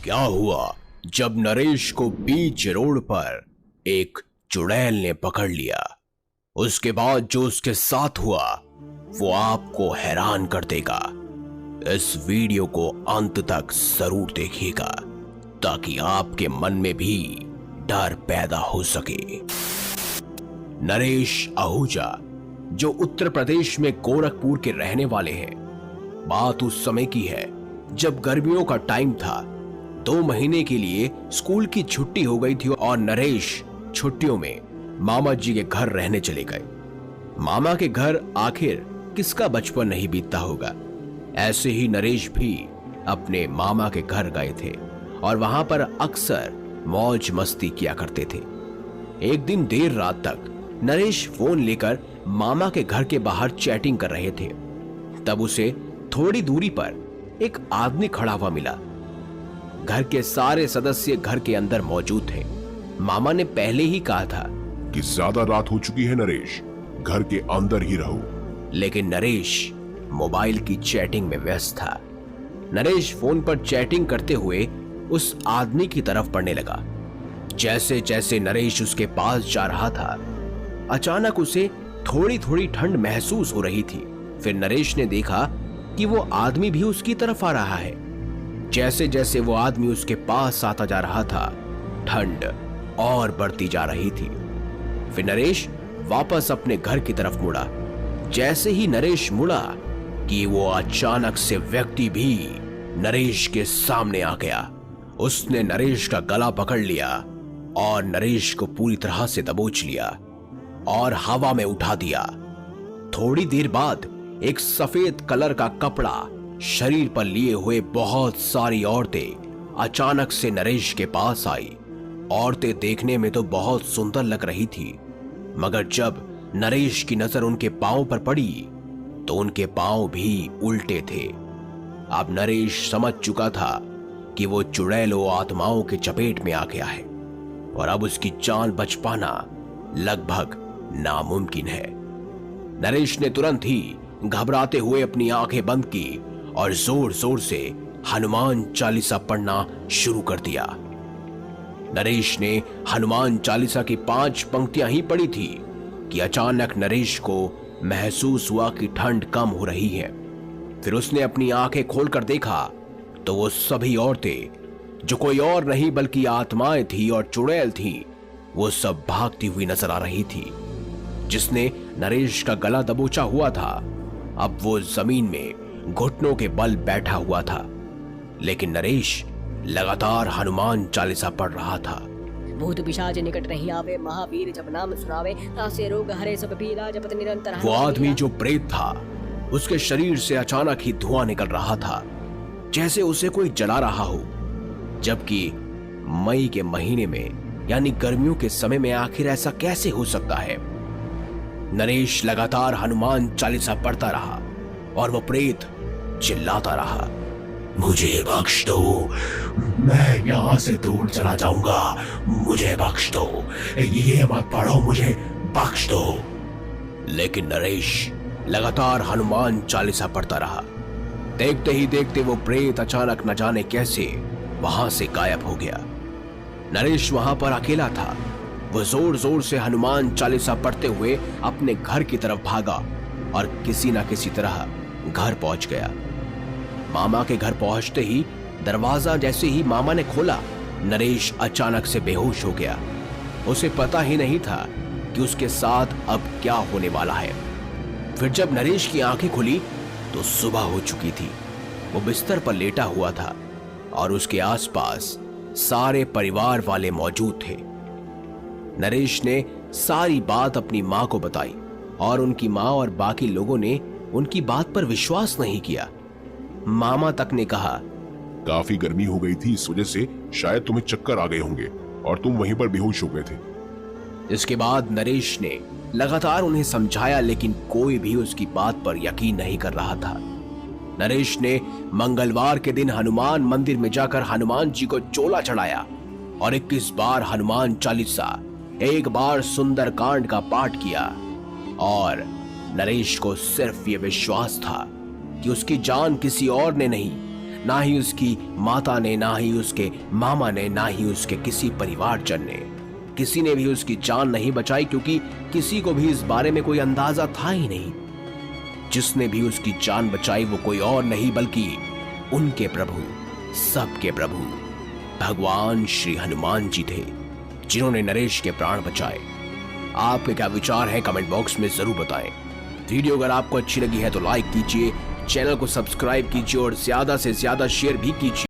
क्या हुआ जब नरेश को बीच रोड पर एक चुड़ैल ने पकड़ लिया। उसके बाद जो उसके साथ हुआ वो आपको हैरान कर देगा। इस वीडियो को अंत तक जरूर देखिएगा ताकि आपके मन में भी डर पैदा हो सके। नरेश आहूजा जो उत्तर प्रदेश में गोरखपुर के रहने वाले हैं। बात उस समय की है जब गर्मियों का टाइम था। 2 महीने के लिए स्कूल की छुट्टी हो गई थी और नरेश छुट्टियों में मामा जी के घर रहने चले गए। मामा के घर आखिर किसका बचपन नहीं बीतता होगा। ऐसे ही नरेश भी अपने मामा के घर गए थे और वहां पर अक्सर मौज मस्ती किया करते थे। एक दिन देर रात तक नरेश फोन लेकर मामा के घर के बाहर चैटिंग कर रहे थे। तब उसे थोड़ी दूरी पर एक आदमी खड़ा हुआ मिला। घर के सारे सदस्य घर के अंदर मौजूद थे। मामा ने पहले ही कहा था कि ज्यादा रात हो चुकी है नरेश, घर के अंदर ही रहो। लेकिन नरेश मोबाइल की चैटिंग में व्यस्त था। नरेश फोन पर चैटिंग करते हुए उस आदमी की तरफ बढ़ने लगा। जैसे जैसे नरेश उसके पास जा रहा था अचानक उसे थोड़ी थोड़ी ठंड महसूस हो रही थी। फिर नरेश ने देखा कि वो आदमी भी उसकी तरफ आ रहा है। जैसे जैसे वो आदमी उसके पास आता जा रहा था ठंड और बढ़ती जा रही थी। फिर नरेश वापस अपने घर की तरफ मुड़ा। जैसे ही नरेश मुड़ा कि वो अचानक से व्यक्ति भी नरेश के सामने आ गया। उसने नरेश का गला पकड़ लिया और नरेश को पूरी तरह से दबोच लिया और हवा में उठा दिया। थोड़ी देर बाद एक सफेद कलर का कपड़ा शरीर पर लिए हुए बहुत सारी औरतें अचानक से नरेश के पास आई। औरतें देखने में तो बहुत सुंदर लग रही थी, मगर जब नरेश की नजर उनके पांव पर पड़ी तो उनके पांव भी उल्टे थे। अब नरेश समझ चुका था कि वो चुड़ैलों आत्माओं के चपेट में आ गया है और अब उसकी जान बच पाना लगभग नामुमकिन है। नरेश ने तुरंत ही घबराते हुए अपनी आंखें बंद की और जोर जोर से हनुमान चालीसा पढ़ना शुरू कर दिया। नरेश ने हनुमान चालीसा की 5 पंक्तियां ही पढ़ी थी कि अचानक नरेश को महसूस हुआ कि ठंड कम हो रही है। फिर उसने अपनी आंखें खोलकर देखा तो वो सभी औरतें जो कोई और नहीं बल्कि आत्माएं थी और चुड़ैल थी, वो सब भागती हुई नजर आ रही थी। जिसने नरेश का गला दबोचा हुआ था अब वो जमीन में घुटनों के बल बैठा हुआ था, लेकिन नरेश लगातार हनुमान चालीसा पढ़ रहा था। भूत पिशाच निकट नहीं आवे, महावीर जप नाम सुनावे, तासे रोग हरे सब पीरा, जपत निरंतर। वो आदमी जो प्रेत था उसके शरीर से अचानक ही धुआं निकल रहा था, जैसे उसे कोई जला रहा हो। जबकि मई के महीने में यानी गर्मियों के समय में आखिर ऐसा कैसे हो सकता है। नरेश लगातार हनुमान चालीसा पढ़ता रहा और वो प्रेत चिल्लाता रहा, मुझे बख्श दो, मैं यहां से दूर चला जाऊंगा, मुझे बख्श दो, ये मत पढ़ो, मुझे बख्श दो। लेकिन नरेश लगातार हनुमान चालीसा पढ़ता रहा। देखते ही देखते वो प्रेत अचानक न जाने कैसे वहां से गायब हो गया। नरेश वहां पर अकेला था। वो जोर जोर से हनुमान चालीसा पढ़ते हुए अपने घर की तरफ भागा और किसी न किसी तरह घर पहुंच गया। मामा के घर पहुंचते ही दरवाजा जैसे ही मामा ने खोला, नरेश अचानक से बेहोश हो गया। उसे पता ही नहीं था कि उसके साथ अब क्या होने वाला है। फिर जब नरेश की आंखें खुली तो सुबह हो चुकी थी। वो बिस्तर पर लेटा हुआ था और उसके आसपास सारे परिवार वाले मौजूद थे। नरेश ने सारी बात अपनी मां को बताई और उनकी मां और बाकी लोगों ने उनकी बात पर विश्वास नहीं किया। मामा तक ने कहा, काफी गर्मी हो गई थी, इस वजह से शायद तुम्हें चक्कर आ गए होंगे और तुम वहीं पर बेहोश हो गए थे। इसके बाद नरेश ने लगातार उन्हें समझाया, लेकिन कोई भी उसकी बात पर यकीन नहीं कर रहा था। नरेश ने मंगलवार के दिन हनुमान मंदिर में जाकर हनुमान जी को चोला चढ़ाया और 21 बार हनुमान चालीसा, 1 बार सुंदर कांड का पाठ किया और नरेश को सिर्फ ये विश्वास था कि उसकी जान किसी और ने नहीं ना ही उसकी माता ने, ना ही उसके मामा ने, ना ही उसके किसी परिवारजन ने। किसी ने भी उसकी जान नहीं बचाई, क्योंकि किसी को भी इस बारे में कोई अंदाजा था ही नहीं। जिसने भी उसकी जान बचाई वो कोई और नहीं बल्कि उनके प्रभु, सबके प्रभु भगवान श्री हनुमान जी थे, जिन्होंने नरेश के प्राण बचाए। आपके क्या विचार है कमेंट बॉक्स में जरूर बताएं। वीडियो अगर आपको अच्छी लगी है तो लाइक कीजिए, चैनल को सब्सक्राइब कीजिए और ज्यादा से ज्यादा शेयर भी कीजिए।